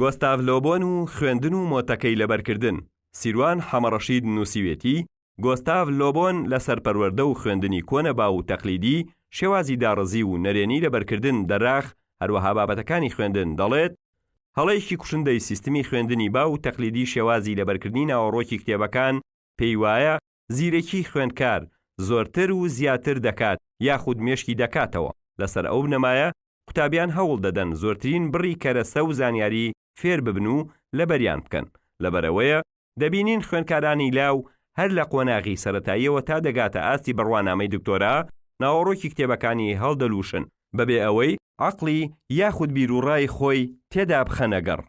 گۆستاڤ لۆبۆن و خوێندن و مۆتەکەی لەبەرکردن. سیروان حەمەڕەشید نووسیوێتی گۆستاڤ لۆبۆن لە سەرپەروەردە و خوێندنی کۆنەبا و تەقلیدی شێوازی داڕزی و نەرێنی لەبەرکردن دەراخ هەروەها بابەتەکانی خوێندن دەڵێت هەڵەیەکی کوشندەی سیستمی خوێندنی با و تەقلیدی شێوازی لەبەرکردنی ناوەڕۆکی کتێبەکان پێی وایە زیرەکی خوێندکار زۆرتر و زیاتر دەکات یاخود مێشکی دەکاتەوە. لەسەر ئەو بنەمایە قوتابیان هەوڵ دەدەن زۆرترین بڕی کەرەسە و زانیاری فێر ببن و لەبەریان بکەن. لەبەرەوەیە دەبینین خوێندکارانی لاو هەر لە قۆناغی سەرەتاییەوە تا دەگاتە ئاستی بڕوانامەی دکتۆرا ناوەڕۆکی کتێبەکانی هەڵدەلووشن بەبێ ئەوەی عەقڵی یاخود بیرروڕای خۆی تێدا بخەنەگەڕ.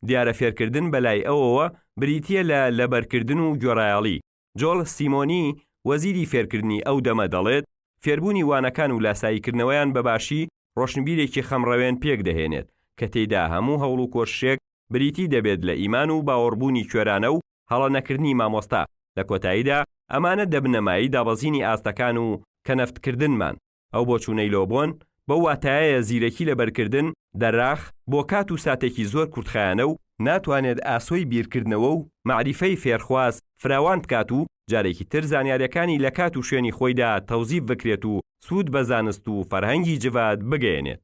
دیارە فێرکردن بەلای ئەوەوە بریتیە لە لەبەرکردن و گۆڕایاڵی. جۆڵ سیمۆنی وەزیری فێرکردنی ئەو دەمە دەڵێت فێربوونی وانەکان و لاساییکردنەوەیان بەباشی ڕۆشنبیرێکی خەمڕەوێن پێک دەهێنێت کە تێیدا هەموو هەوڵ و کۆششێک بریتی دەبێت لە ئیمان و باوەڕبوونی کوێرانە و هەڵە نەکردنی مامۆستا. لە کۆتاییدا ئەمانە دەبنەمایی دابەزینی ئاستەکان و کەنەفتکردنمان. ئەو بۆچوونەی لۆبۆن بە واتایە زیرەکی لەبەرکردن دەراخ بۆ کات و ساتێکی زۆر کورتخایانە و ناتوانێت ئاسۆی بیرکردنەوە و معریفەی فێرخواز فراوان بکات و جارێکی تر زانیاریەکانی لە کات و شوێنی خۆیدا تەوزیف بکرێت و سوود بە زانست و فەرهەنگی جواد بگەێنێت.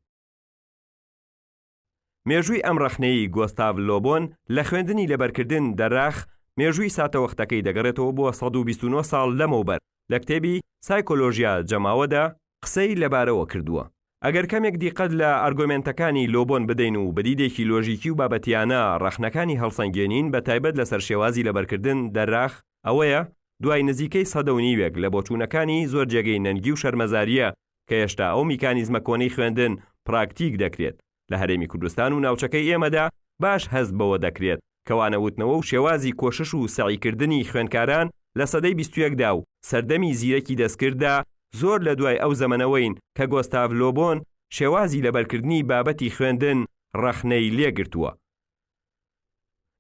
مێژووی ئەم ڕەخنەی گۆستاڤ لۆبۆن لە خوێندنی لەبەرکردن دەراخ مێژووی ساتەوەختەکەی دەگەڕێتەوە بۆ 129 ساڵ لەمەوبەر. لە کتێبی سایکۆلۆژیا جەماوەدا قسەی لەبارەوە کردووە. ئەگەر کەمێک دیقەت لە ئارگۆمنتەکانی لۆبۆن بدەین و بەدیدێکی لۆژیکی و بابەتیانە ڕەخنەکانی هەڵسەنگێنین بە تایبەت لەسەر شێوازی لەبەرکردن دەراخ ئەوەیە دوای نزیکەی 109 لە بۆچوونەکانی زۆر جێگەی نەنگی و شەرمەزاریە کە هێشتا ئەو میکانیزمە کۆنەی خوێندن پراکتیک دەکرێت. لە هەرێمی کوردستان و ناوچەکەی ئێمەدا باش هەست بەوە دەکرێت کەوانەوتنەوە و شێوازی کۆشش و سەعیکردنی خوێندکاران لە سەدەی 21دا و سەردەمی زیرەکی دەستکرددا زۆر لە دوای ئەو زەمەنەوەین کە گۆستاڤ لۆبۆن شێوازی لەبەرکردنی بابەتی خوێندن ڕەخنەی لێگرتووە.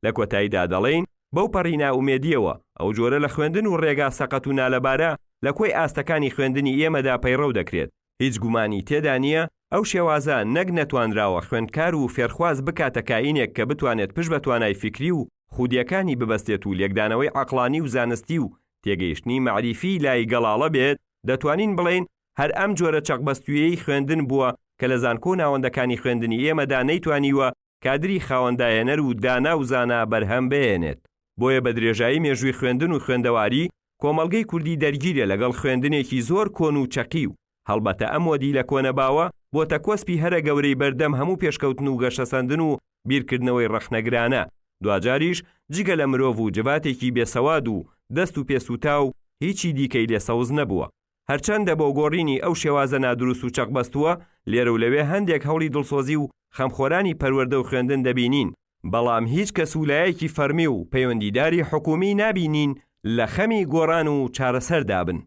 لە کۆتاییدا دەڵێن بەو پەڕی ناومێدیەوە ئەو جۆرە لە خوێندن و ڕێگا سەقەت و نالەبارە لە کۆی ئاستەکانی خوێندنی ئێمەدا پەیڕەو دەکرێت. هیچ گومانی تێدا نییە ئەو شێوازە نەک نەتوانراوە خوێندکار و فێرخواز بکاتە کائینێک کە بتوانێت پشت بە توانای فکری و خودیەکانی ببەستێت و لێکدانەوەی عەقڵانی و زانستی و تێگەیشتنی معریفی لای گەڵاڵە بێت. دەتوانین بڵێن هەر ئەم جۆرە چەقبەستویەی خوێندن بووە کە لە زانکۆ ناوەندەکانی خوێندنی ئێمەدا نەیتوانیوە کادری خاوەندایەنەر و دانا و زانا بەرهەم بێنێت. بۆیە بە درێژایی مێژووی خوێندن و خوێندەواری کۆمەڵگەی کوردی دەرگیرە لەگەڵ خوێندنێکی زۆر کۆن و چەقی و هەڵبەتە ئەم مۆدی لە کۆنەباوە بۆتە کۆسپی هەرە گەورەی بەردەم هەموو پێشکەوتن و گەشەسەندن و بیرکردنەوەی ڕەخنەگرانە. دوجاریش جگە لە مرۆڤ و جواتێکی بێسەواد و دەست و پێسوتا و هیچی دیکەی لێ سەوز نەبووە. هەرچەندە بۆ گۆڕینی ئەو شێوازە نادروست و چەقبەستووە لێرە و لەوێ هەندێک هەوڵی دڵسۆزی و خەمخۆرانی پەروەردە و خوێندن دەبینین، بەڵام هیچ کەسولایەکی فەرمی و پەیوەندیداری حکومی نابینین لە خەمی گۆڕان و چارەسەر دابن.